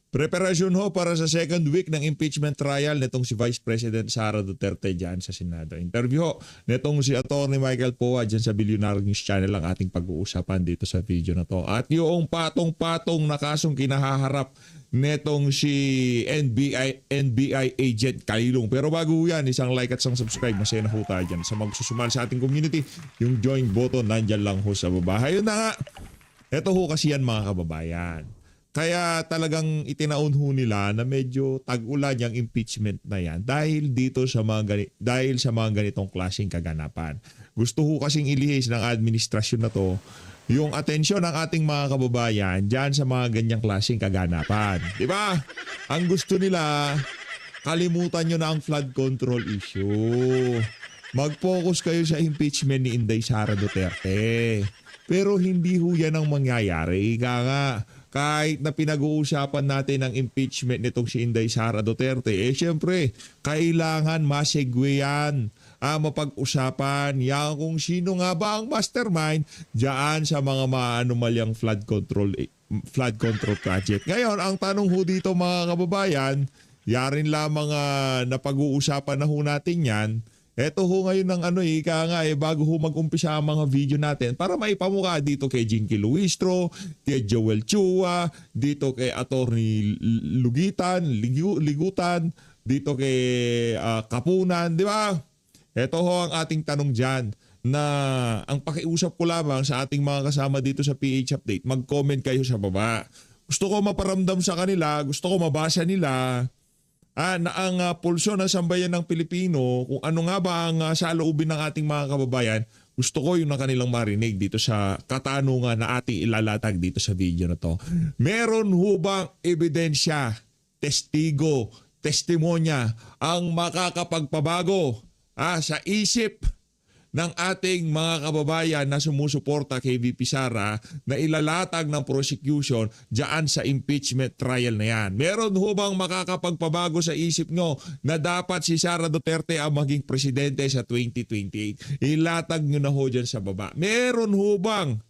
Preparasyon ho para sa second week ng impeachment trial nitong si Vice President Sara Duterte dyan sa Senado. Interview ho nitong si Atty. Michael Poa dyan sa Billionaire News Channel ang ating pag-uusapan dito sa video na to. At yung patong-patong na kasong kinahaharap netong si NBI agent Kalilong. Pero bago yan, isang like at isang subscribe, masaya na ho tayo dyan. Sa magsusumal sa ating community, yung join button nandyan lang ho sa baba. Ayun na nga, eto ho kasi yan mga kababayan. Kaya talagang itinaon ho nila na medyo tag-ulan yung impeachment na yan dahil sa mga ganitong klaseng kaganapan. Gusto ho kasing ilihis ng administrasyon na to yung atensyon ng ating mga kababayan diyan sa mga ganyang klaseng kaganapan. Di ba? Ang gusto nila, kalimutan nyo na ang flood control issue. Mag-focus kayo sa impeachment ni Inday Sara Duterte. Pero hindi ho yan ang mangyayari. Ika nga, kahit na pinag-uusapan natin ang impeachment nitong si Inday Sara Duterte, syempre, kailangan masegue yan. Mapag-usapan yan kung sino nga ba ang mastermind diyan sa mga maanumalyang flood control project. Ngayon, ang tanong ho dito mga kababayan, yarin lamang napag-uusapan na ho natin yan. Eto ho ngayon ng bago ho mag-umpisa ang mga video natin para maipamukha dito kay Jinky Luistro, kay Joel Chua, dito kay Atty. Ligutan, dito kay Kapunan, di ba? Eto ho ang ating tanong dyan na ang pakiusap ko lamang sa ating mga kasama dito sa PH Update, mag-comment kayo sa baba. Gusto ko maparamdam sa kanila, gusto ko mabasa nila na ang pulso ng sambayan ng Pilipino, kung ano nga ba ang saloobin ng ating mga kababayan, gusto ko yung na kanilang marinig dito sa katanungan na ating ilalatag dito sa video na to. Meron ho bang ebidensya, testigo, testimonya ang makakapagpabago sa isip ng ating mga kababayan na sumusuporta kay VP Sara na ilalatag ng prosecution diyan sa impeachment trial na yan? Meron ho bang makakapagpabago sa isip nyo na dapat si Sara Duterte ang maging presidente sa 2028? Ilatag nyo na ho dyan sa baba. Meron ho bang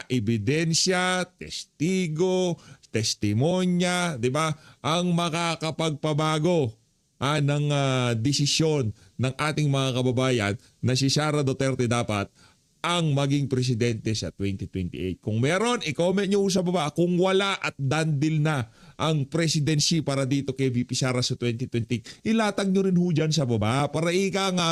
ebidensya, testigo, testimonya, di ba, ang makakapagpabago ng desisyon ng ating mga kababayan na si Sara Duterte dapat ang maging presidente sa 2028. Kung meron, i-comment nyo sa baba. Kung wala at dandil na ang presidency para dito kay VP Sara sa 2028, ilatag nyo rin ho dyan sa baba para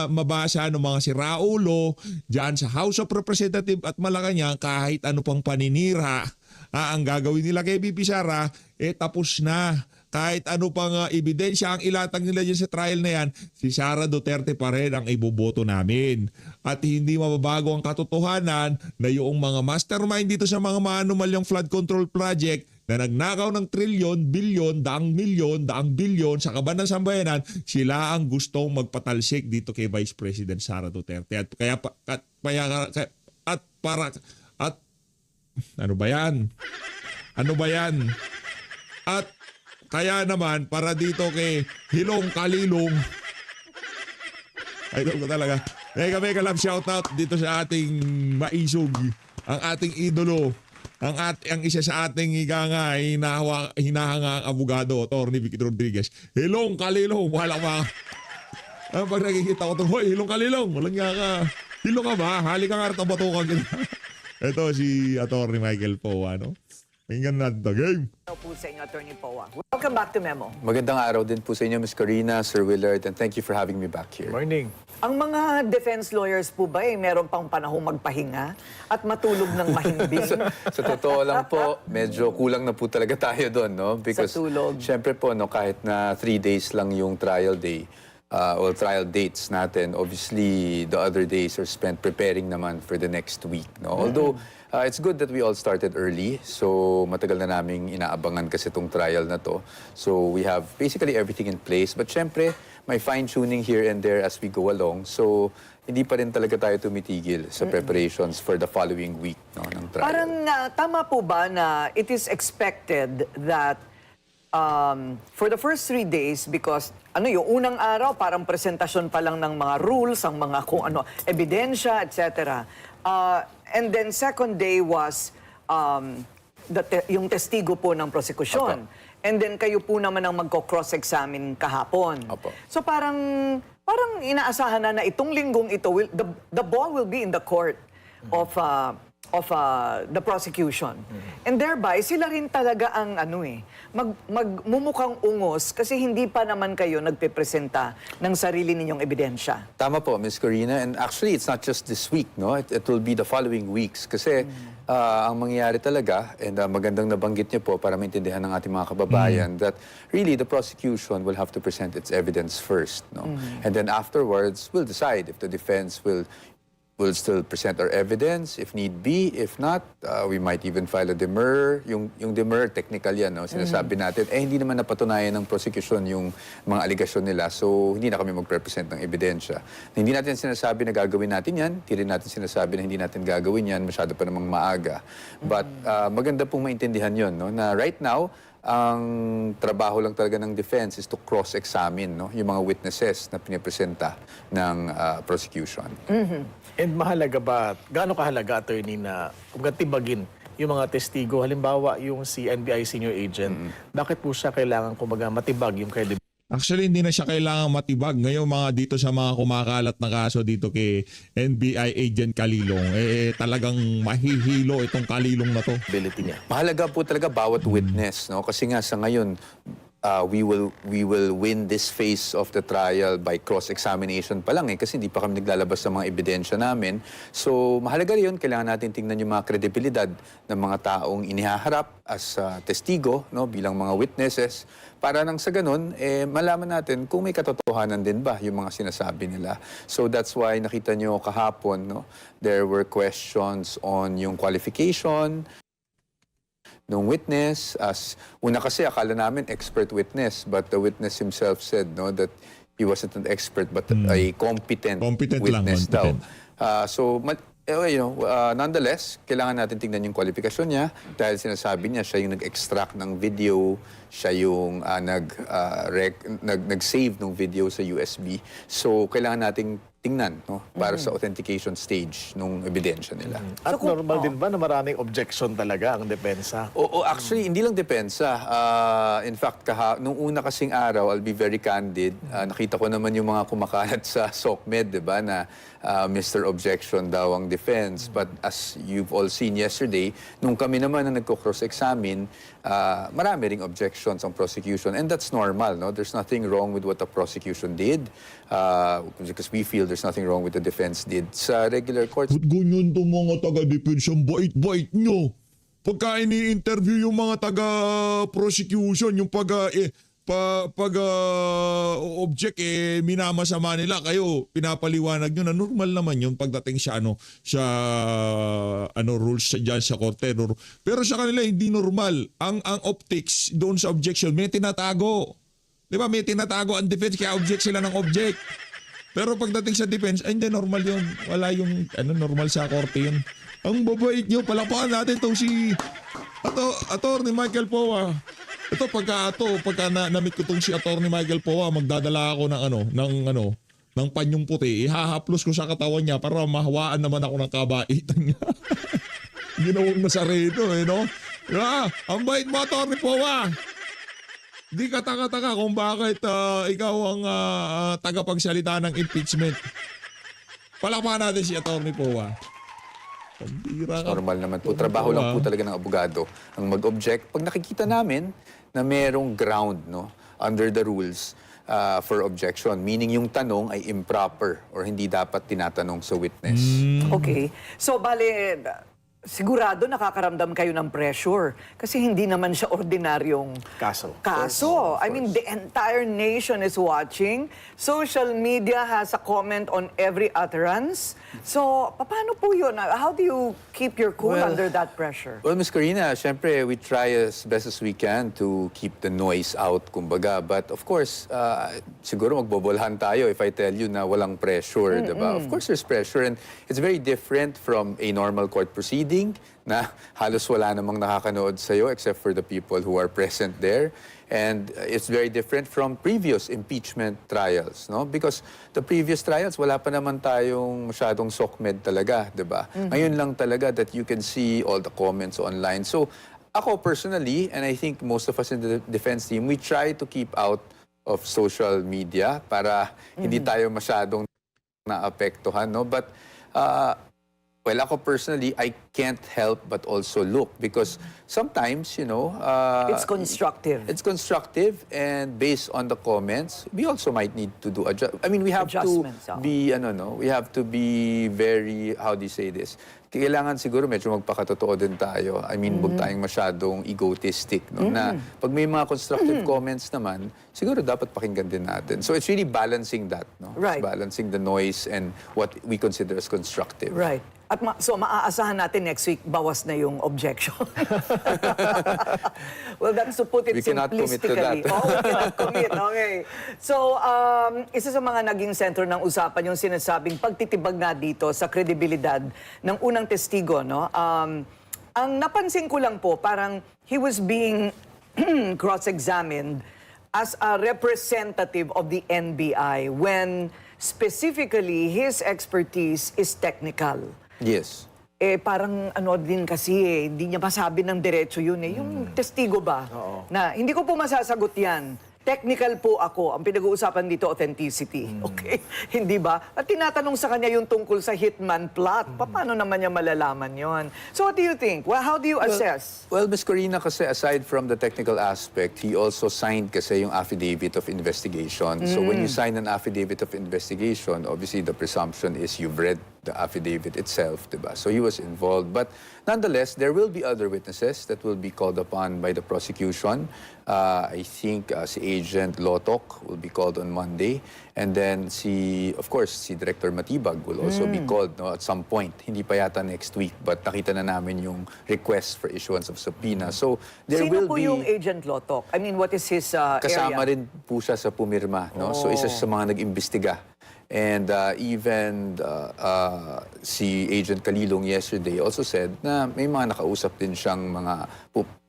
mabasa ng mga siraulo dyan sa House of Representatives at Malacanang kahit ano pang paninira ang gagawin nila kay VP Sara, tapos na. Kahit ano pang ebidensya ang ilatag nila dyan sa trial na yan, si Sara Duterte pa rin ang iboboto namin. At hindi mababago ang katotohanan na yung mga mastermind dito sa mga maanumalyang flood control project na nagnakaw ng trilyon, bilyon, daang milyon, daang bilyon sa kaban ng sambayanan, sila ang gustong magpatalsik dito kay Vice President Sara Duterte. At ano ba yan? At kaya naman, para dito kay Hilong Kalilong, ay ko talaga, mega love shoutout dito sa ating maisog, ang ating idolo, ang isa sa ating hinahanga ang abogado, Atty. Victor Rodriguez. Hilong Kalilong, wala pa. Pag nakikita ko ito, hoy, Hilong Kalilong, walang nga ka. Hilong ka ba? Hali ka nga rin batukan kita. Ito si Atty. Michael Poa, no? Tingnan natin ito, game. Hello po sa inyo, Atty. Poa. Welcome back to Memo. Magandang araw din po sa inyo, Ms. Karina, Sir Willard, and thank you for having me back here. Morning. Ang mga defense lawyers po ba meron pang panahong magpahinga at matulog ng mahimbing? Sa totoo lang po, medyo kulang na po talaga tayo doon, no? Because, Sa tulog. syempre po, no, kahit na 3 days lang yung trial day, or trial dates natin, obviously, the other days are spent preparing naman for the next week, no? Although, it's good that we all started early. So, matagal na naming inaabangan kasi itong trial na to. So, we have basically everything in place. But syempre, may fine-tuning here and there as we go along. So, hindi pa rin talaga tayo tumitigil sa preparations for the following week, no, ng trial. Parang tama po ba na it is expected that for the first 3 days, because yung unang araw parang presentasyon pa lang ng mga rules, ang mga kung ano, ebidensya, etc. And then second day was yung testigo po ng prosekusyon. And then kayo po naman ang magko-cross-examine kahapon. Opo. So parang inaasahan na itong linggong ito, the ball will be in the court of the prosecution. And thereby, sila rin talaga ang magmumukhang ungos kasi hindi pa naman kayo nagpipresenta ng sarili ninyong ebidensya. Tama po, Ms. Corina. And actually, it's not just this week, no? It will be the following weeks. Kasi ang mangyayari talaga, and magandang nabanggit niyo po para maintindihan ng ating mga kababayan, that really the prosecution will have to present its evidence first, no? And then afterwards, we'll decide if the defense will still present our evidence if need be. If not, we might even file a demurrer. Yung demurrer, technical yan, no? Sinasabi natin, hindi naman napatunayan ng prosecution yung mga aligasyon nila, so hindi na kami mag-represent ng ebidensya. Hindi natin sinasabi na gagawin natin yan, hindi rin natin sinasabi na hindi natin gagawin yan, masyado pa namang maaga. But maganda pong maintindihan yun, no? Na right now, ang trabaho lang talaga ng defense is to cross-examine, no, yung mga witnesses na pinipresenta ng prosecution. And mahalaga ba, gaano kahalaga, attorney, na tibagin yung mga testigo? Halimbawa, yung si NBI senior agent, bakit po siya kailangan matibag yung credibility? Actually, hindi na siya kailangan matibag. Ngayon, dito sa mga kumakalat na kaso dito kay NBI agent Kalilong, talagang mahihilo itong Kalilong na to. Niya? Mahalaga po talaga bawat witness, no? Kasi nga sa ngayon, we will win this phase of the trial by cross-examination pa lang kasi hindi pa kami naglalabas sa mga ebidensya namin. So mahalaga rin, kailangan natin tingnan yung mga kredibilidad ng mga taong inihaharap as testigo, no, bilang mga witnesses, para nang sa ganun, malaman natin kung may katotohanan din ba yung mga sinasabi nila. So that's why nakita nyo kahapon, no, there were questions on yung qualification nung witness. As una kasi akala namin expert witness, but the witness himself said, no, that he wasn't an expert but a competent witness daw. Nonetheless, kailangan natin tingnan yung kwalifikasyon niya dahil sinasabi niya siya yung nag-extract ng video, siya yung nag-save ng video sa USB. So kailangan nating tingnan, no, para sa authentication stage ng ebidensya nila. At normal din ba na maraming objection talaga ang depensa? Oo, actually, hindi lang depensa. In fact, nung una kasing araw, I'll be very candid, nakita ko naman yung mga kumakalat sa SOCMED, di ba, na Mr. Objection daw ang defense. But as you've all seen yesterday, nung kami naman na nagko-cross-examine, marami ring objections ang prosecution. And that's normal, no? There's nothing wrong with what the prosecution did because we feel there's nothing wrong with the defense did. Sa regular courts, Ba't ganyan itong mga taga-defense, ang bait-bait nyo? Pagka ini-interview yung mga taga-prosecution, yung object minamasama nila, kayo pinapaliwanag nyo na normal naman yun pagdating sa rules diyan sa korte. Pero sa kanila hindi normal. Ang optics doon sa objection may tinatago. 'Di ba? May tinatago ang defense kaya object sila ng object. Pero pagdating sa defense, ay hindi normal yun. Wala yung normal sa korte yun. Ang babait nyo, palakpakan natin itong si Attorney Michael Powa. Ito pagka na-meet ko tong si Attorney Michael Powa, magdadala ako ng panyong puti. Ihahaplos ko sa katawan niya para mahawaan naman ako ng kabaitan niya. Ginawang nasarito, no? Ang bait mo, Attorney Powa. Di ka taka-taka kung bakit ikaw ang tagapagsalita ng impeachment. Palakpakan natin si Attorney Powa. Pambira ka. normal naman po. Trabaho lang po talaga ng abogado ang mag-object. Pag nakikita namin na merong ground, no, under the rules for objection, meaning yung tanong ay improper or hindi dapat tinatanong sa witness. Okay. So, bale, sigurado nakakaramdam kayo ng pressure kasi hindi naman siya ordinaryong Kaso. I mean, the entire nation is watching. Social media has a comment on every utterance. So, paano po yun? How do you keep your cool Well, under that pressure? Well, Ms. Corina, syempre, we try as best as we can to keep the noise out, kumbaga. But of course, siguro magbobolhan tayo if I tell you na walang pressure, diba? Of course, there's pressure and it's very different from a normal court proceeding na halos wala namang nakakanood sa'yo except for the people who are present there. And it's very different from previous impeachment trials, no? Because the previous trials, wala pa naman tayong masyadong SOCMED talaga, di ba? Ngayon lang talaga that you can see all the comments online. So, ako personally, and I think most of us in the defense team, we try to keep out of social media para hindi tayo masyadong naapektuhan, no? But, well, ako personally, I can't help but also look because sometimes, It's constructive. it's constructive, and based on the comments, we also might need to do we have to Adjustments, be we have to be very, how do you say this? Kailangan siguro medyo magpakatotoo din tayo. I mean, huwag tayong masyadong egotistic, no? Na pag may mga constructive comments naman, siguro dapat pakinggan din natin. So it's really balancing that, no? Right. It's balancing the noise and what we consider as constructive. Right. At so maaasahan natin next week, bawas na yung objection. Well, that's to put it We cannot commit to simplistically. that. Oh, we cannot commit. Okay. So, isa sa mga naging sentro ng usapan yung sinasabing pagtitibag nga dito sa kredibilidad ng unang testigo, no? Ang napansin ko lang po, parang he was being cross-examined as a representative of the NBI when specifically his expertise is technical. Yes. Parang ano din kasi hindi niya masabi ng diretso yun Yung testigo ba? Na hindi ko po masasagot yan. Technical po ako. Ang pinag-uusapan dito, authenticity. Okay? Hindi ba? At tinatanong sa kanya yung tungkol sa hitman plot. Paano naman niya malalaman yon? So what do you think? Well, how do you assess? Well, Ms. Corina, kasi aside from the technical aspect, he also signed kasi yung affidavit of investigation. So when you sign an affidavit of investigation, obviously the presumption is you've read the affidavit itself, diba? So he was involved. But nonetheless, there will be other witnesses that will be called upon by the prosecution. I think si Agent Lotok will be called on Monday. And then of course, si Director Matibag will also be called, no, at some point. Hindi pa yata next week, but nakita na namin yung request for issuance of subpoena. So there Sino will po be... yung Agent Lotok? I mean, what is his Kasama area? rin po siya sa pumirma, no? So isa siya sa mga nag-imbestiga. And even si Agent Kalilong yesterday also said na may mga nakausap din siyang mga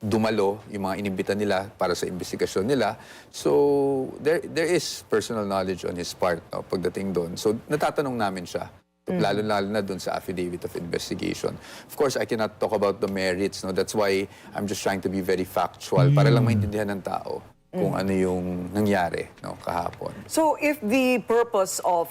dumalo, yung mga inimbita nila para sa investigasyon nila. So there is personal knowledge on his part, no, pagdating doon. So natatanong namin siya, lalo-lalo na doon sa affidavit of investigation. Of course, I cannot talk about the merits, no? That's why I'm just trying to be very factual para lang maintindihan ng tao kung ano yung nangyari, no, kahapon. So if the purpose of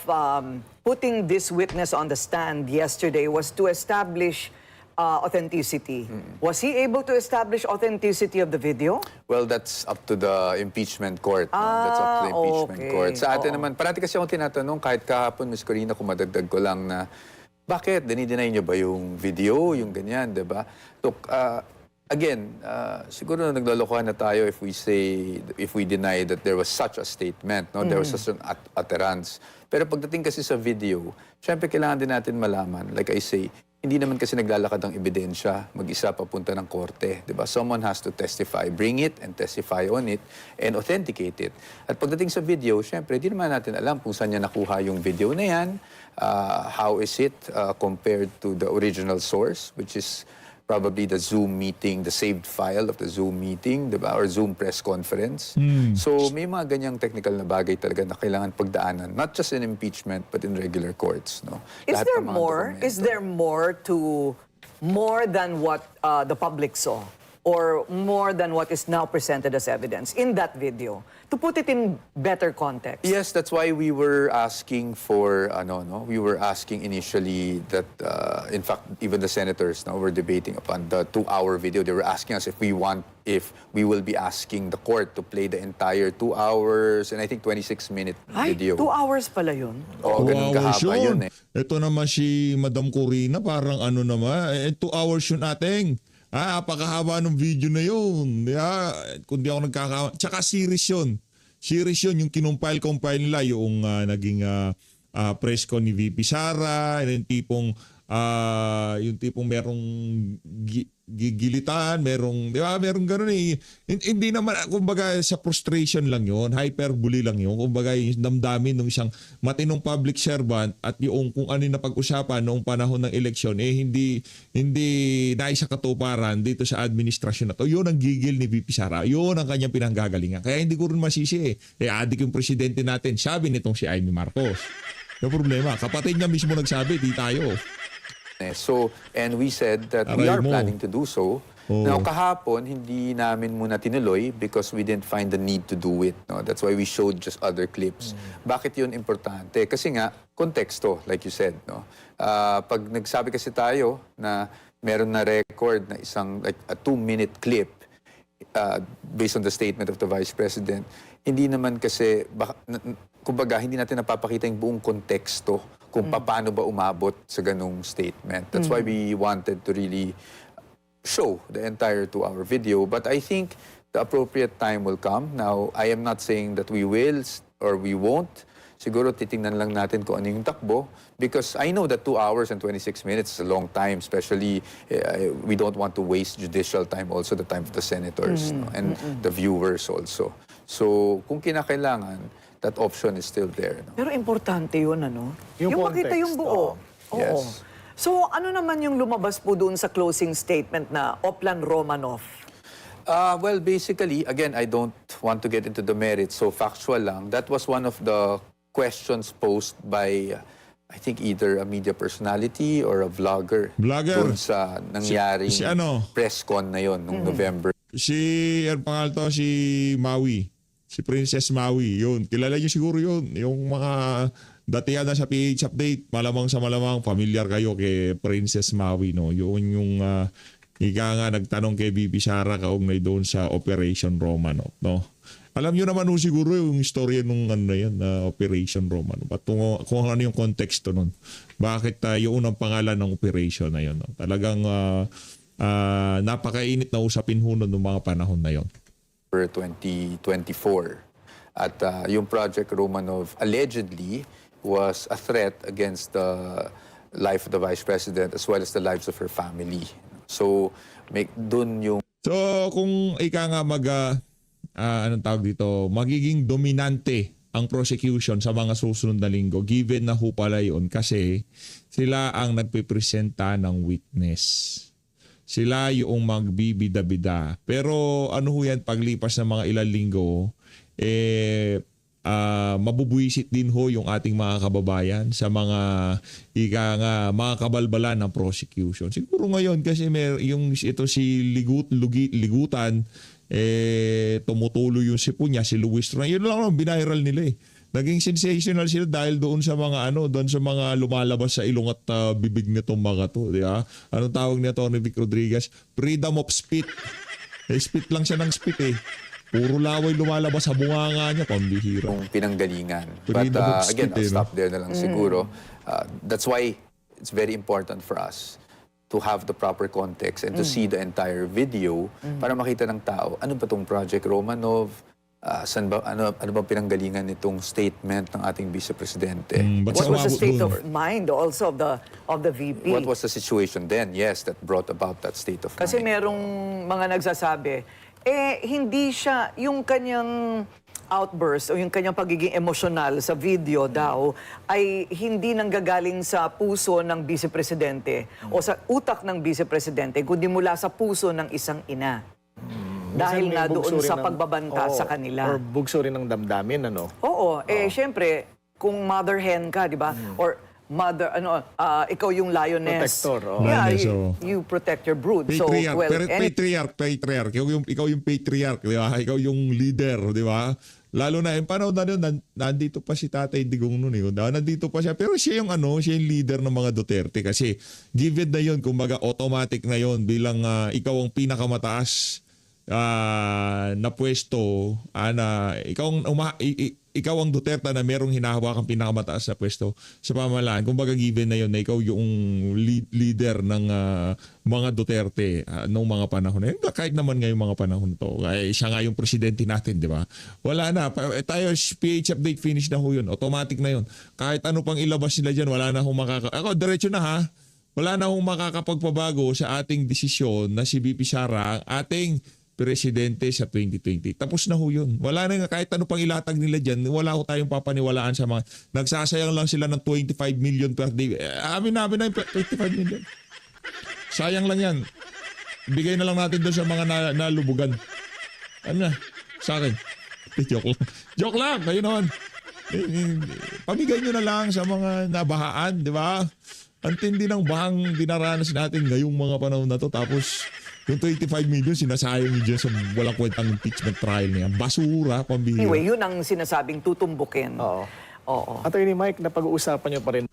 putting this witness on the stand yesterday was to establish authenticity, was he able to establish authenticity of the video? Well, that's up to the impeachment court. No? That's up to the impeachment okay. court. Sa atin Oo. naman, parati kasi akong tinatanong, kahit kahapon, Ms. Corina, kung madagdag ko lang na, bakit? Dinideny nyo ba yung video, yung ganyan, di ba? Look, again, siguro naglolokohan na tayo if we deny that there was such a statement, no? There was such an utterance. Pero pagdating kasi sa video, syempre kailangan din natin malaman, like I say, hindi naman kasi naglalakad ang ebidensya mag-isa papunta ng korte, 'di ba? Someone has to testify, bring it and testify on it and authenticate it. At pagdating sa video, syempre hindi naman natin alam kung saan niya nakuha yung video na 'yan, how is it compared to the original source, which is probably the Zoom meeting, the saved file of the Zoom meeting, diba? Or Zoom press conference. So may mga ganyang technical na bagay talaga na kailangan pagdaanan, not just in impeachment but in regular courts. No? Is Lahat there ng mga more? dokumento. Is there more than what the public saw? Or more than what is now presented as evidence in that video? To put it in better context. Yes, that's why we were asking for, we were asking initially that, in fact, even the senators were debating upon the 2-hour video. They were asking us if we will be asking the court to play the entire 2 hours and I think 26-minute Ay, video. 2 hours pala yun. Oo, ganun kahaba yun eh. Ito naman si Madam Corina, parang ano naman, 2 hours yun ating. Napakahaba ng video na yun. Kung di ako nagkakama. Tsaka series yun. Series yun, yung kinumpile nila, yung naging press con ni VP Sara, yung tipong merong gigilitan, merong, di ba, merong gano'n eh. Hindi naman, kumbaga sa frustration lang yun, hyperbole lang yun, kumbaga yung damdamin ng isang matinong public servant at yung kung ano yung napag-usapan noong panahon ng eleksyon, hindi naisa katuparan dito sa administrasyon na to. Yun ang gigil ni VP Sara, yun ang kanyang pinanggagalingan. Kaya hindi ko rin masisi adik yung presidente natin, sabi nitong si Amy Marcos. Yung problema, kapatid niya mismo nagsabi, di tayo. So, and we said that we Aray are mo. planning to do so. Oo. Now, kahapon, hindi namin muna tinuloy because we didn't find the need to do it. No? That's why we showed just other clips. Bakit yun importante? Kasi nga, konteksto, like you said. No? Pag nagsabi kasi tayo na meron na record na isang like a 2-minute clip based on the statement of the Vice President, hindi naman kasi, kumbaga, hindi natin napapakita yung buong konteksto kung paano ba umabot sa ganung statement. That's why we wanted to really show the entire 2-hour video. But I think the appropriate time will come. Now, I am not saying that we will or we won't. Siguro titingnan lang natin kung ano yung takbo. Because I know that 2 hours and 26 minutes is a long time. Especially, we don't want to waste judicial time also, the time of the senators no? And the viewers also. So, kung kinakailangan, that option is still there. No? Pero importante yun, ano? Yung makita yung context, buo. Oo. Yes. So, ano naman yung lumabas po doon sa closing statement na Oplan Romanov? Well, basically, again, I don't want to get into the merits, so factual lang. That was one of the questions posed by, I think, either a media personality or a vlogger. Vlogger. Doon sa nangyaring Si ano? press con na yon nung November. Ang pangalan to, si Maui. Si Princess Maui, yun. Kilala niyo siguro yun. Yung mga datihan na sa PH Update, malamang sa malamang, familiar kayo kay Princess Maui, no? Yun yung, ika nga nagtanong kay VP Sara kaugnay doon sa Operation Romanov, no? Alam niyo naman siguro yung istorya nung ano yan, Operation Romanov. At kung ano yung konteksto nun. Bakit yung unang pangalan ng operation na yun, no? Talagang napakainit na usapin ho nun ng mga panahon na yun. 2024. At yung Project Romanov allegedly was a threat against the life of the Vice President as well as the lives of her family. So, dun yung... So, kung ika nga anong tawag dito, magiging dominante ang prosecution sa mga susunod na linggo, given na ho pala yun, kasi sila ang nagpipresenta ng witness. Sila yung magbibida-bida. Pero ano ho yan, paglipas ng mga ilang linggo, mabubuisit din ho yung ating mga kababayan sa mga mga kabalbalan ng prosecution. Siguro ngayon kasi ito si Ligutan tumutuloy yung sipo niya, si Luis Tron. Yun lang biniral nila eh. Naging sensational sila dahil doon sa mga doon sa mga lumalabas sa ilong at bibig nitong mga to, di ba? Anong tawag niya Tony Vic Rodriguez? Freedom of spit. Spit lang siya ng spit eh. Puro laway lumalabas sa bunganga niya, pambihira. Yung pinanggalingan. Freedom But of again, speech, I'll stop there na lang siguro. That's why it's very important for us to have the proper context and to see the entire video para makita ng tao, ano ba itong Project Romanov, ano bang pinanggalingan nitong statement ng ating Vice Presidente. Ba't What was the sumabot state dun? of mind also of the VP? What was the situation then, yes, that brought about that state of Kasi mind? merong mga nagsasabi, hindi siya, yung kanyang outburst o yung kanyang pagiging emosyonal sa video daw ay hindi nanggagaling sa puso ng Vice Presidente o sa utak ng Vice Presidente, kundi mula sa puso ng isang ina. Dahil Minsan may nga bugso doon rin sa ng- pagbabanta Oo, sa kanila. Or bugso rin ng damdamin, ano? Oo, syempre, kung mother hen ka, di ba? Or mother, ikaw yung lioness. Protector, oo. Yeah, Lioness, you protect your brood. Patriarch, Any- patriarch. Ikaw yung patriarch, di ba? Ikaw yung leader, di ba? Lalo na, yung panahon na yun, nandito pa si Tatay Digong noon eh. Nandito pa siya. Pero siya yung siya yung leader ng mga Duterte. Kasi given na yun, kumbaga automatic na yun bilang ikaw ang pinakamataas na pwesto, ikaw ang Duterte na merong hinahawakang pinakamataas na pwesto sa pamahalaan. Kumbaga given na yun na ikaw yung leader ng mga Duterte noong mga panahon na yun. Kahit naman ngayong mga panahon to. Siya nga yung presidente natin, di ba? Wala na. Tayo, PH Update finish na ho yun. Automatic na yun. Kahit ano pang ilabas nila dyan, wala na akong Ako, diretso na ha. Wala na akong makakapagpabago sa ating desisyon na si VP Sara ang ating presidente sa 2020. Tapos na ho yun. Wala na nga kahit ano pang ilatag nila dyan, wala ho tayong papaniwalaan sa mga, nagsasayang lang sila ng 25 million per day. Amin na yung 25 million. Sayang lang yan. Bigay na lang natin doon sa mga nalubugan. Ano na? Sa akin. Joke lang. Joke lang. Kayo naman. Pamigay nyo na lang sa mga nabahaan, di ba? Ang tindi ng bahang dinaranas natin ngayong mga panahon na to. Tapos, Yung 25 million, sinasayang niyo dyan sa walang kwentang impeachment trial niya. Basura, pambihira. Anyway, yun ang sinasabing tutumbukin. Oo. Oo. Attorney Mike, napag-uusapan niyo pa rin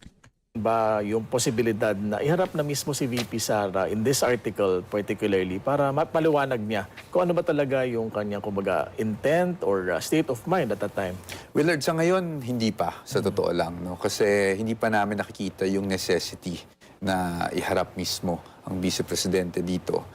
ba yung posibilidad na iharap na mismo si VP Sara in this article particularly para mapaliwanag niya kung ano ba talaga yung kanyang kumbaga intent or state of mind at that time? Willard, sa ngayon, hindi pa, sa totoo lang. No? Kasi hindi pa namin nakikita yung necessity na iharap mismo ang Vice Presidente dito.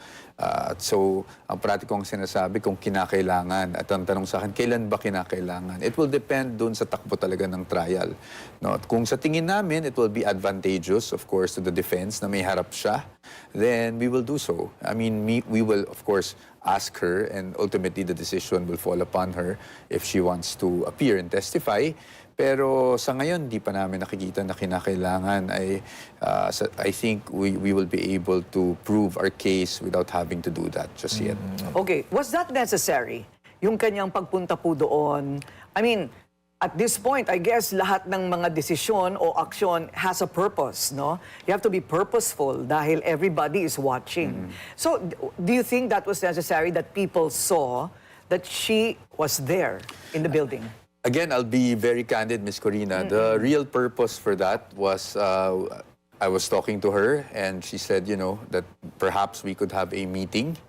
So, ang parati kong sinasabi kung kinakailangan at ang tanong sa akin, kailan ba kinakailangan? It will depend dun sa takbo talaga ng trial. No? At kung sa tingin namin, it will be advantageous, of course, to the defense na may harap siya, then we will do so. I mean, we will, of course, ask her and ultimately the decision will fall upon her if she wants to appear and testify. Pero sa ngayon, di pa namin nakikita na kinakailangan. I think we will be able to prove our case without having to do that just yet. Okay, was that necessary? Yung kanyang pagpunta po doon? I mean, at this point, I guess lahat ng mga desisyon o aksyon has a purpose, no? You have to be purposeful dahil everybody is watching. So, do you think that was necessary that people saw that she was there in the building? Again, I'll be very candid, Miss Corina. The real purpose for that was I was talking to her and she said, you know, that perhaps we could have a meeting.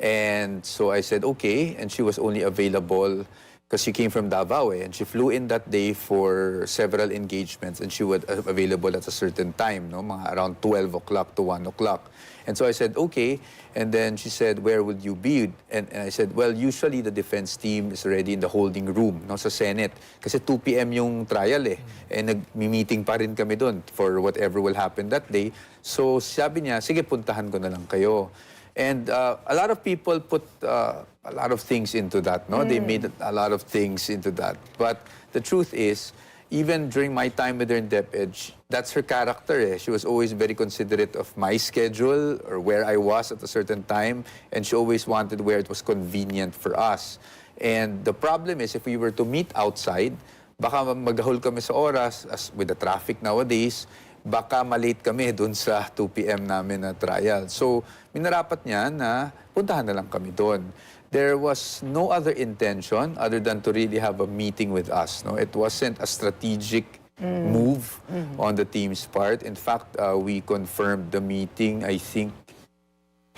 And so I said, okay. And she was only available because she came from Davao and she flew in that day for several engagements and she was available at a certain time, no? Mga around 12 o'clock to 1 o'clock. And so I said, okay. And then she said, where would you be? And I said, well, usually the defense team is already in the holding room, no, sa Senate. Kasi 2 p.m. yung trial eh. And nag-meeting pa rin kami doon for whatever will happen that day. So sabi niya, sige, puntahan ko na lang kayo. And a lot of people put a lot of things into that, no? They made a lot of things into that. But the truth is, even during my time with her in DepEd, that's her character. Eh. She was always very considerate of my schedule or where I was at a certain time, and she always wanted where it was convenient for us. And the problem is, if we were to meet outside, baka maghahol kami sa oras, as with the traffic nowadays, baka malate kami dun sa 2 p.m. namin na trial. So, minarapat niya na puntahan na lang kami doon. There was no other intention other than to really have a meeting with us. No, it wasn't a strategic move on the team's part. In fact, we confirmed the meeting, I think,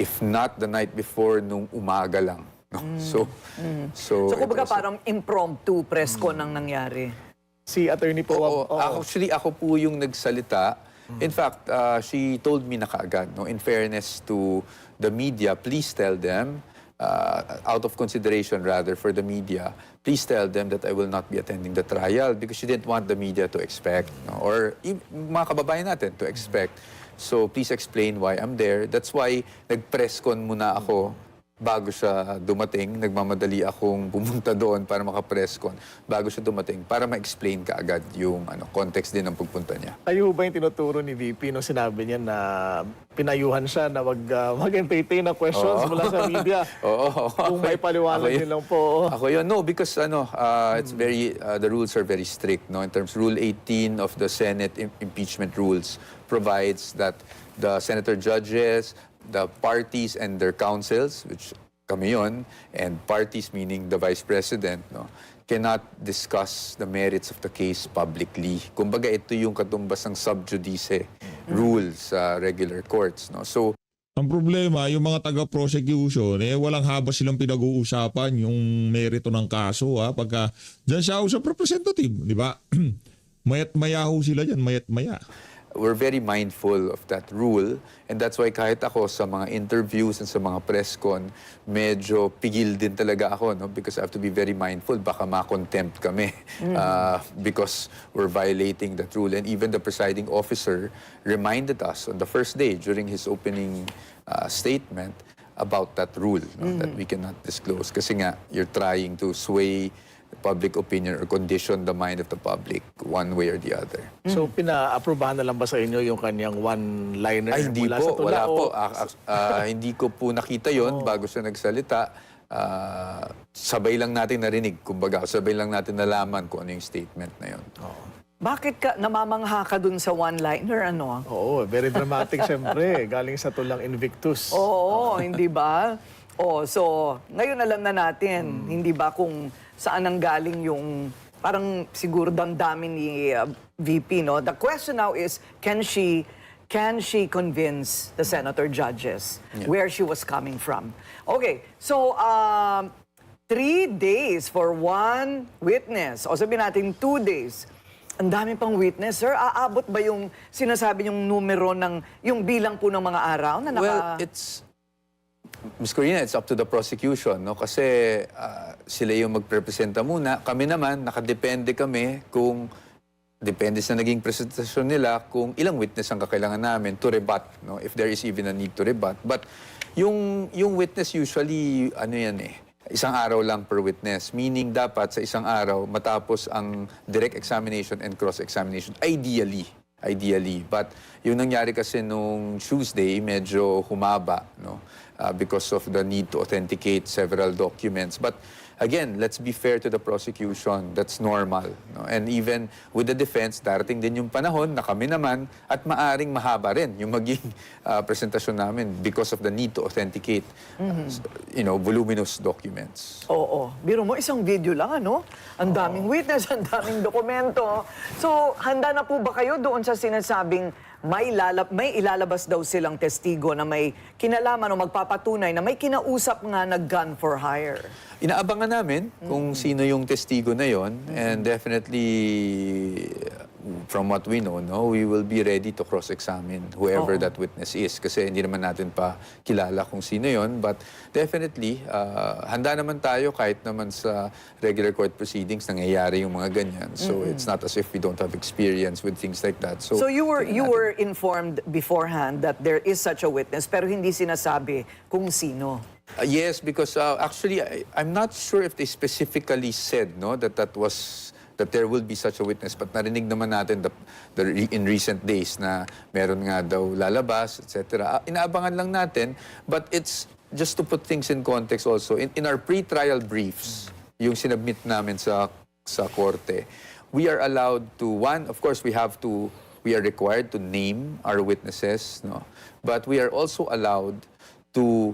if not the night before, nung umaga lang. No? So kumbaga parang impromptu press ko nang nangyari. Si attorney po. Actually, ako po yung nagsalita. In fact, she told me na kaagad, no, in fairness to the media, please tell them, out of consideration rather for the media, please tell them that I will not be attending the trial because she didn't want the media to expect, no? Or mga kababayan natin to expect. So please explain why I'm there. That's why nag-press con muna ako bago siya dumating. Nagmamadali akong pumunta doon para maka-press con bago siya dumating para ma-explain kaagad yung context din ng pagpunta niya. Kayo ba yung tinuturo ni VP nung sinabi niya na pinayuhan siya na mag-entertain ng questions mula sa media? Oo. Kung may paliwanag nilang po. Ako yun. No, because it's very, the rules are very strict. No? In terms, Rule 18 of the Senate impeachment rules provides that the senator judges, the parties and their counsels, which kami yun, and parties meaning the Vice President, no, cannot discuss the merits of the case publicly. Kumbaga, ito yung katumbas ng sub judice rules sa regular courts. No? So, Ang problema, yung mga taga-prosecution, walang haba silang pinag-uusapan yung merito ng kaso. Pagka dyan siya sa representative, di ba? Mayat-maya ho sila dyan, mayat-maya. we're very mindful of that rule, and that's why kahit ako sa mga interviews and sa mga press con, medyo pigil din talaga ako, no? Because I have to be very mindful, baka ma-contempt kami because we're violating that rule. And even the presiding officer reminded us on the first day during his opening statement about that rule, no? That we cannot disclose. Kasi nga, you're trying to sway public opinion or condition the mind of the public one way or the other. So, pina-aprobahan na lang ba sa inyo yung kanyang one-liner Ay, hindi mula po. sa tula? Wala o- po. Hindi ko po nakita yon bago siya nagsalita. Sabay lang natin narinig. Kumbaga, sabay lang natin nalaman kung ano yung statement na yon. Bakit ka namamangha ka dun sa one-liner, ano? Oo, very dramatic siyempre. Galing sa tulang Invictus. Oo, hindi ba? Oh, so ngayon alam na natin, hindi ba kung saan ang galing yung parang siguro damdamin ni VP, no? The question now is, can she convince the senator judges where she was coming from? Okay, so 3 days for one witness. O sabihin natin 2 days. Ang dami pang witness, sir. Aabot ba yung sinasabi yung numero ng, yung bilang po ng mga araw na naka... Well, it's, Ms. Corina, it's up to the prosecution, no? Kasi sila yung magprepresenta muna. Kami naman, nakadepende kami kung, depende sa naging presentasyon nila, kung ilang witness ang kakailangan namin to rebut, no? If there is even a need to rebut. But yung witness usually, ano yan eh, isang araw lang per witness. Meaning dapat sa isang araw matapos ang direct examination and cross-examination. Ideally. But yung nangyari kasi nung Tuesday, medyo humaba, no? Because of the need to authenticate several documents. But again, let's be fair to the prosecution. That's normal. No? And even with the defense, darating din yung panahon na kami naman at maaring mahaba rin yung maging presentasyon namin because of the need to authenticate voluminous documents. Oo. Biro mo, isang video lang, ano? Ang daming witness, ang daming dokumento. So, handa na po ba kayo doon sa sinasabing may ilalabas daw silang testigo na may kinalaman o magpapatunay na may kinausap nga na gun for hire? Inaabangan namin kung sino yung testigo na yon, and definitely from what we know, we will be ready to cross-examine whoever that witness is kasi hindi naman natin pa kilala kung sino yon, but definitely handa naman tayo kahit naman sa regular court proceedings nangyayari yung mga ganyan. So it's not as if we don't have experience with things like that. So you were informed beforehand that there is such a witness pero hindi sinasabi kung sino? Yes, because actually, I'm not sure if they specifically said that there will be such a witness, but narinig naman natin in recent days na meron nga daw lalabas, etc. Inaabangan lang natin, but it's just to put things in context also. In our pre-trial briefs, yung sinubmit namin sa korte, we are allowed to, of course, we are required to name our witnesses, no? But we are also allowed to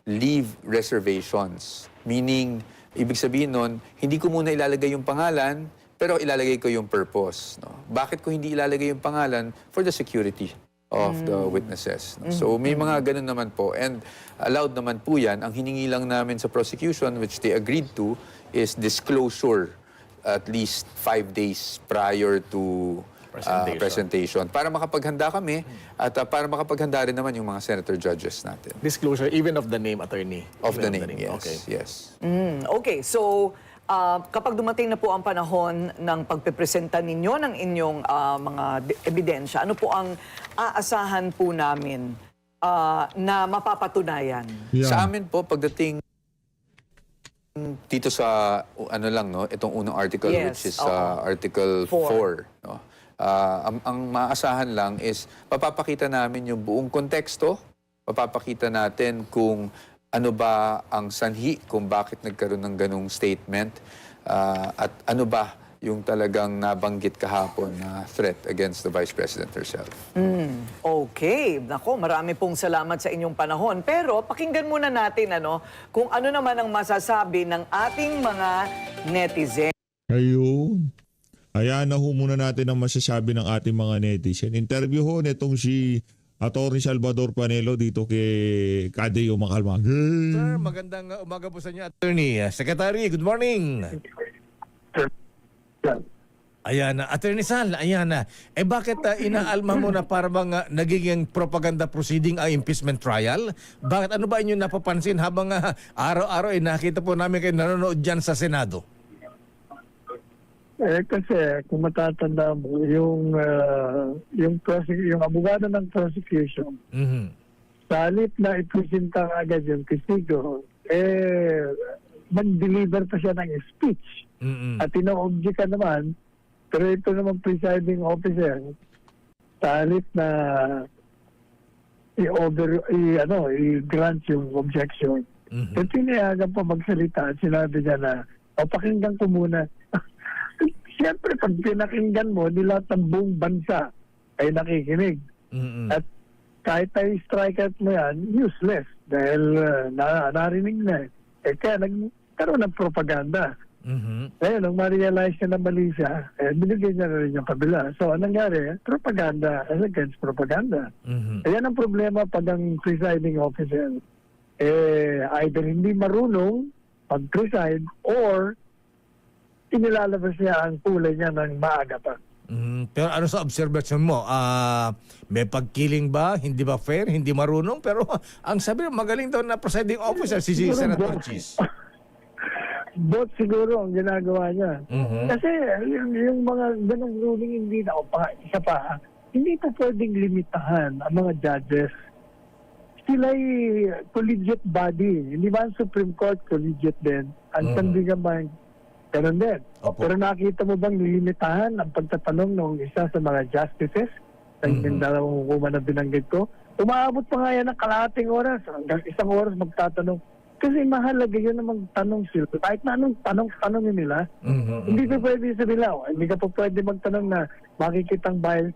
leave reservations. Meaning, ibig sabihin nun, hindi ko muna ilalagay yung pangalan, pero ilalagay ko yung purpose. No? Bakit ko hindi ilalagay yung pangalan? For the security of the witnesses. No? So, may mga ganun naman po. And allowed naman po yan. Ang hiningi lang namin sa prosecution, which they agreed to, is disclosure at least 5 days prior to presentation. Para makapaghanda kami at para makapaghanda rin naman yung mga senator judges natin. Disclosure even of the name, attorney? Of the name, yes. Okay. Yes. Okay, so kapag dumating na po ang panahon ng pagpipresenta ninyo ng inyong mga ebidensya, ano po ang aasahan po namin na mapapatunayan? Yeah. Sa amin po, pagdating dito sa itong unang article, Yes, which is oo. Article 4, no? Ang maasahan lang is papapakita namin yung buong konteksto, papapakita natin kung ano ba ang sanhi kung bakit nagkaroon ng ganung statement, at ano ba yung talagang nabanggit kahapon na threat against the Vice President herself. Okay. Nako, marami pong salamat sa inyong panahon. Pero pakinggan muna natin kung ano naman ang masasabi ng ating mga netizen. Ayun. Ayan na ho muna natin ang masasabi ng ating mga netizen. Interview ho nitong si Atty. Salvador Panelo dito kay Kadeo Macalmag. Sir, magandang umaga po sa inyo, Attorney. Secretary, good morning. Ayan na. Attorney Sal, ayan na. Bakit inaalma mo na para bang nagiging propaganda proceeding ang impeachment trial? Bakit ano ba inyong napapansin habang araw-araw nakita po namin kayo nanonood dyan sa Senado? Kasi kung matatanda mo, yung abogado ng prosecution, sa halip na ipresenta agad yung testigo, mag-deliver pa siya ng speech. At ino-object ka naman, pero ito naman presiding officer, sa halip na i-grant yung objection. At pinayagan pa magsalita at sinabi niya na, pakinggan ko muna. siyempre pag pinakinggan mo, di lahat ng buong bansa ay nakikinig. Mm-mm. At kahit ay strike out mo yan, useless. Dahil narinig na kaya nagkaroon ng propaganda. Mhm. Ngayon, nung ma-realize niya na mali siya, binigay niya na rin yung kabila. So, anong nangyari? Propaganda against propaganda. Mhm. Ayan ang problema pag ang presiding officer either hindi marunong mag-preside or inilalabas niya ang kulay niya ng maaga pa. Pero ano sa observation mo? May pagkiling ba? Hindi ba fair? Hindi marunong? Pero ang sabi magaling daw na presiding officer si Siguro Senator both. Cheese. Both siguro ang ginagawa niya. Mhm. Kasi yung mga ganong ruling hindi na, isa pa, hindi pa pwedeng limitahan ang mga judges. Sila'y collegiate body. Hindi ba ang Supreme Court collegiate din? Ang sandigan ba ganun din. Opo. Pero nakita mo bang limitahan ang pagtatanong ng isa sa mga justices ng dalawang hukuman na binanggit ko? Umaabot pa nga yan ng kalahating oras. Hanggang isang oras magtatanong. Kasi mahalaga yun na magtanong sila. Kahit na anong tanongin nila, Mhm. hindi pa pwede sabihin lang, hindi ka pa pwede magtanong na makikitang violation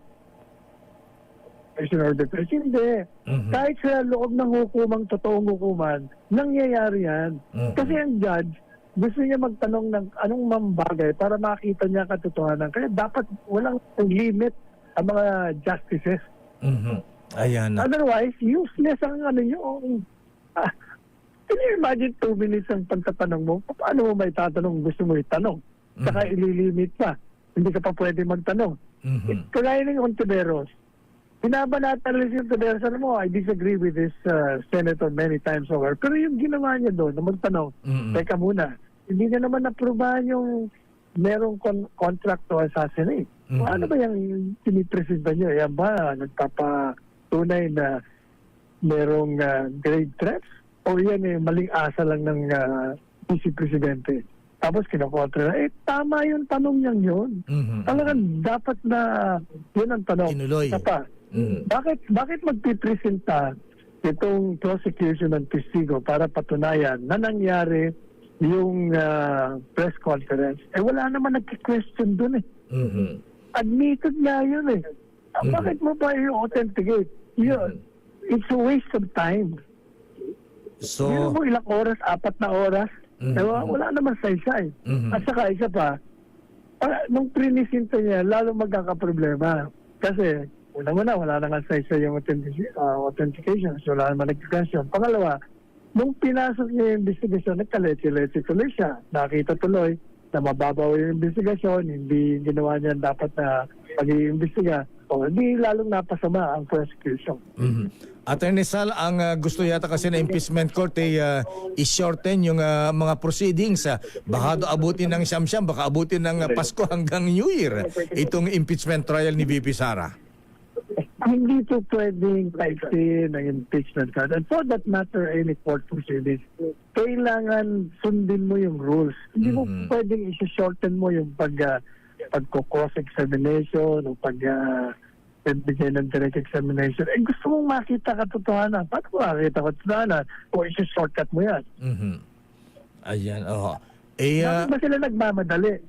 or depression. Hindi. Kahit sa loob ng hukumang, totoong hukuman, nangyayari yan. Kasi ang judge, gusto niya magtanong ng anong mambagay para makita niya katotohanan. Kaya dapat walang limit ang mga justices. Mhm. Ayan na. Otherwise, useless ang ano yung... Can you imagine 2 minutes ang pagtatanong mo? Paano mo may tatanong gusto mo itanong? Saka ililimit pa. Hindi ka pa pwede magtanong. Mhm. Kagaya ng Ontiveros. Binabanatan lang si Ontiveros. Alam mo, I disagree with this senator many times over. Pero yung ginawa niya doon na magtanong, teka muna, hindi na naman naprubahan yung merong contract to assassinate. Ano ba yung pinipresenta niyo? Yan ba nagpapatunay na merong grave threats? O yan maling asa lang ng vice presidente. Tapos kinakontra na, tama yung tanong niyang yun. Mhm. Talagang dapat na yun ang tanong. Inuloy. Isa pa, bakit magpipresenta itong prosecution ng testigo para patunayan na nangyari yung press conference? Wala naman nagki-question dun eh. Mhm. Admitted nga yun eh. Bakit mo ba i-authenticate? It's a waste of time. So, Yun mo ilang oras, 4 na oras. Wala naman saysay. At saka isa pa, nung prinisinta niya, lalo magkakaproblema. Kasi, una-una, wala nang saysay yung authentication. So, wala naman nag-question. Pangalawa, nung pinasok niya yung investigation, nagkaleti-leti tuloy siya. Nakita tuloy na mababaw yung investigation, hindi ginawa niya dapat na pag-iimbestiga. O, hindi lalong napasama ang prosecution. Attorney Sal, ang gusto yata kasi na impeachment court ay i-shorten yung mga proceedings. Baka abutin ng siyam-siyam, baka abutin ng Pasko hanggang New Year itong impeachment trial ni VP Sara. Hindi to pwedeng kaiksi ng impeachment court. And for that matter, any court proceedings, kailangan sundin mo yung rules. Hindi mo pwedeng isi-shorten mo yung pag-cross-examination o pagbigay ng direct examination. Gusto mong makita katotohanan. Paano mo makita katotohanan? O isi-shortcut mo yan. Ayan, oo. Bakit ba sila nagmamadali?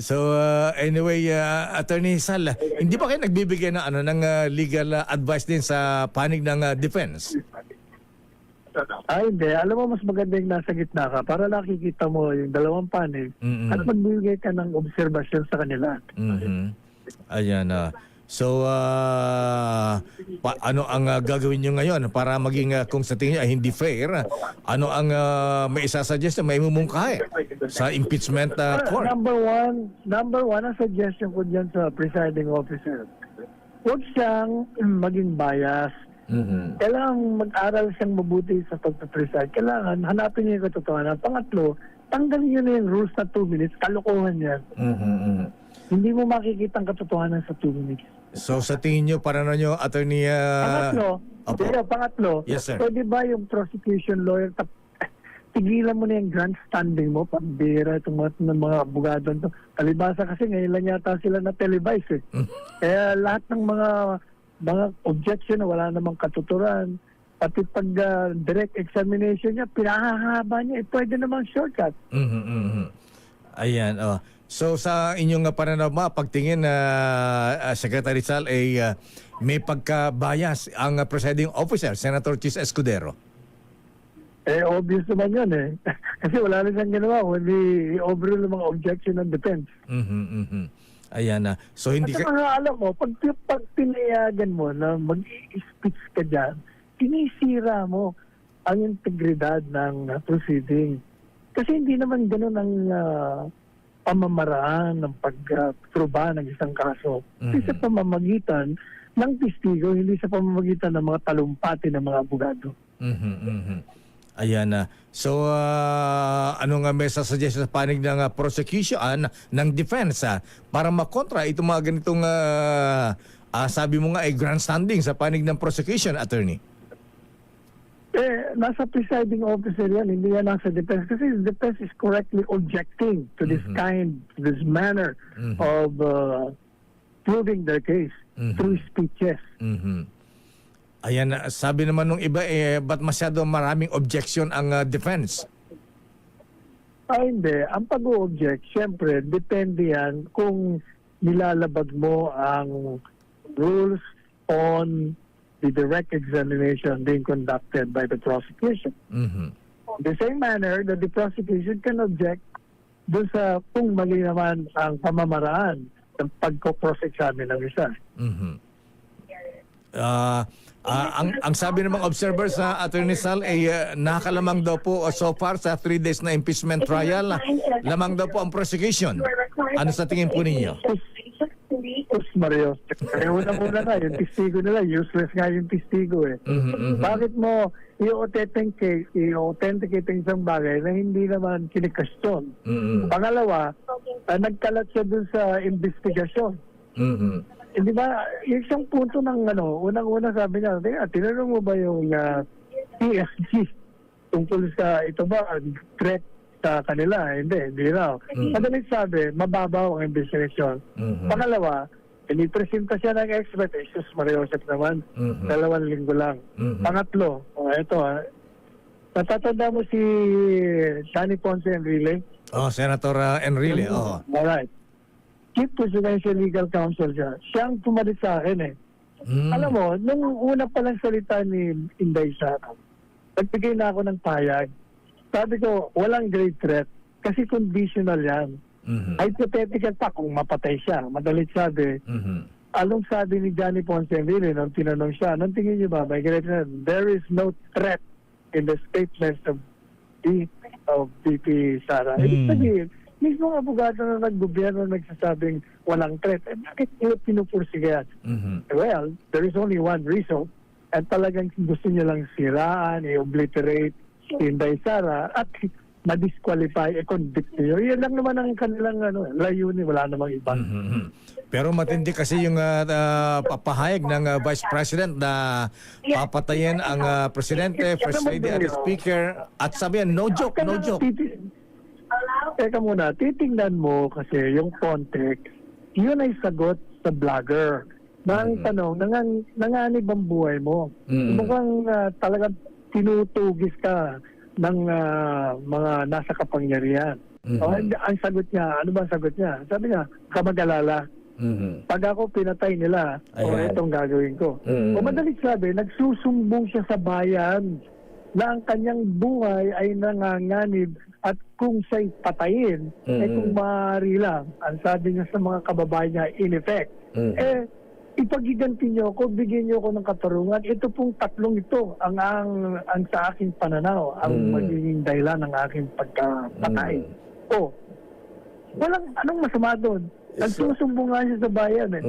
So anyway, Attorney Sal, hindi ba kayo nagbibigay ng legal advice din sa panig ng defense? Hindi. Alam mo, mas maganda yung nasa gitna ka para nakikita mo yung dalawang panig at magbibigay ka ng obserbasyon sa kanila. Ayan. So, ano ang gagawin nyo ngayon para maging kung sa tingin nyo ay hindi fair? Ano ang may isasuggest na may mumungkahi sa impeachment court? Number one, ang suggestion ko dyan sa presiding officer, huwag siyang maging bias. Kailangan mag-aral siyang mabuti sa pagpapreside. Kailangan hanapin niya yung katotohanan. Pangatlo, tanggalin niyo na yung rules na 2 minutes. Kalokohan yan. Hindi mo makikita ang katotohanan sa 2 minutes. So sa tingin nyo, para na nyo, Attorney... Pangatlo, Yes, sir. pwede ba yung prosecution lawyer, tigilan mo na yung grandstanding mo, pambira itong mga abogado. Palibasa kasi ngayon lang yata sila na televise eh. Kaya lahat ng mga objection na wala namang katuturan, pati pag direct examination niya, pinahahaba niya, pwede namang shortcut. Ayan, oh. So sa inyong pananaw pagtingin na Secretary Sal ay may pagka-bias ang presiding officer, Senator Chis Escudero. Obvious naman yun eh. Kasi wala rin siyang ginawa kundi overrule ng mga objection ng defense. Ayan na. So hindi At saka alam mo, pag pinayagan mo na mag-i-speech ka dyan, sinisira mo ang integridad ng proceeding. Kasi hindi naman ganun ang pamamaraan ng pagtruba ng isang kaso. Hindi sa pamamagitan ng testigo, hindi sa pamamagitan ng mga talumpati ng mga abogado. Ayan na. So, ano nga may sasuggest sa panig ng prosecution, ng defense, para makontra itong mga ganitong, sabi mo nga, grandstanding sa panig ng prosecution, attorney? Nasa presiding officer yan, hindi yan nasa defense. Kasi the defense is correctly objecting to this this manner of proving their case through speeches. Ayan, sabi naman nung iba, ba't masyado maraming objection ang defense? Hindi. Ang pag-o-object, syempre, depende yan kung nilalabag mo ang rules on the direct examination being conducted by the prosecution. The same manner that the prosecution can object doon sa kung mali naman ang pamamaraan ng pagko-cross-examine ng isa. Ang sabi ng mga observers sa Attorney Sal ay nakalamang daw po so far sa 3 days na impeachment trial, lamang daw po ang prosecution. Ano sa tingin po ninyo? Mario, una na, yung testigo nila, useless nga yung testigo eh. Bakit mo i-authenticate isang bagay na hindi naman kinikasyon? Pangalawa, nagkalat siya dun sa investigasyon. Hindi ba, yung isang punto ng unang-una sabi niya, tinanong mo ba yung PSG tungkol sa ito ba, threat sa kanila? Hindi raw. Madaling sabi, mababaw ang investigation. Pangalawa, inipresenta siya ng expert, Jesus Maria Joseph naman, 2 linggo lang. Pangatlo, natatanda mo si Danny Ponce Enrile? Senator Enrile, Alright. Chief Presidential Legal Counsel siya. Siya ang pumalit sa akin eh. Alam mo, nung una pa lang salita ni Inday Sara, nagbigay na ako ng payag. Sabi ko, walang grave threat kasi conditional yan. Hypothetical pa kung mapatay siya. Madalit sabi, anong sabi ni Johnny Ponce Enrile nung tinanong siya, anong tingin niyo ba, may grave threat? There is no threat in the statements of VP Sara. Ibig sabihin, mismo ang abogado na nag-gobyerno nagsasabing walang threat. Bakit nyo pinupursiga yan? Well, there is only one reason. At talagang gusto nyo lang siraan, i-obliterate si Inday Sara at ma-disqualify, i-convict nyo. Yan lang naman ang kanilang layunin. Wala namang iba. Pero matindi kasi yung papahayag ng Vice President na papatayin ang Presidente, First Lady at Speaker. At sabi yan, no joke, no joke. Teka muna, titingnan mo kasi yung context, yun ay sagot sa vlogger. Nang tanong, nanganib ang buhay mo. Mukhang talagang tinutugis ka ng mga nasa kapangyarihan. Ang sagot niya, ano ba ang sagot niya? Sabi niya, kamag-alala. Pag ako pinatay nila, itong gagawin ko. O madalit sabi, nagsusumbong siya sa bayan na ang kanyang buhay ay nanganganib at kung siya'y patayin, kung maaari lang, ang sabi niya sa mga kababayan niya, in effect, ipagiganti niyo ako, bigyan niyo ako ng katarungan. Ito pong tatlong ito, ang sa aking pananaw, ang magiging dahilan ng aking pagkapatay. Walang anong masama doon. Nagsusumbong nga siya sa bayan eh.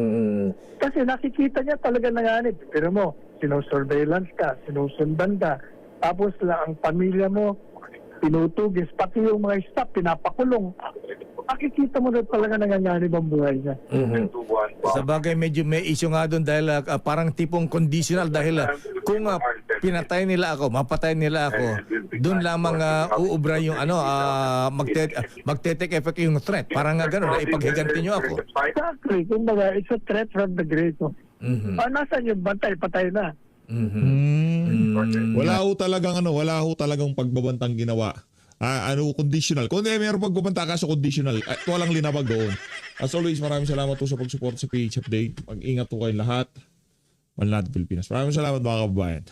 Kasi nakikita niya talaga nanganib. Pero mo, sinusurveillance ka, sinusundan ka, tapos lang ang pamilya mo, pinutugis, pati yung mga staff, pinapakulong. Makikita mo na talaga nanganganib ang buhay niya. Sa bagay, medyo may issue nga doon dahil parang tipong conditional dahil kung pinatay nila ako, mapatay nila ako, doon lamang uubra yung magte-take effect yung threat. Parang nga gano'n, ipaghiganti nyo ako. Exactly. Kumbaga, it's a threat from the great. Nasaan yung bantay? Patay na. Wala ho talagang pagbabantang ginawa conditional. Kung meron pagpupunta ka sa conditional, walang linabag doon. As always, maraming salamat po sa pag-support sa PH Update. Mag-ingat po kayong lahat. Manlad Pilipinas. Maraming salamat mga kababayan.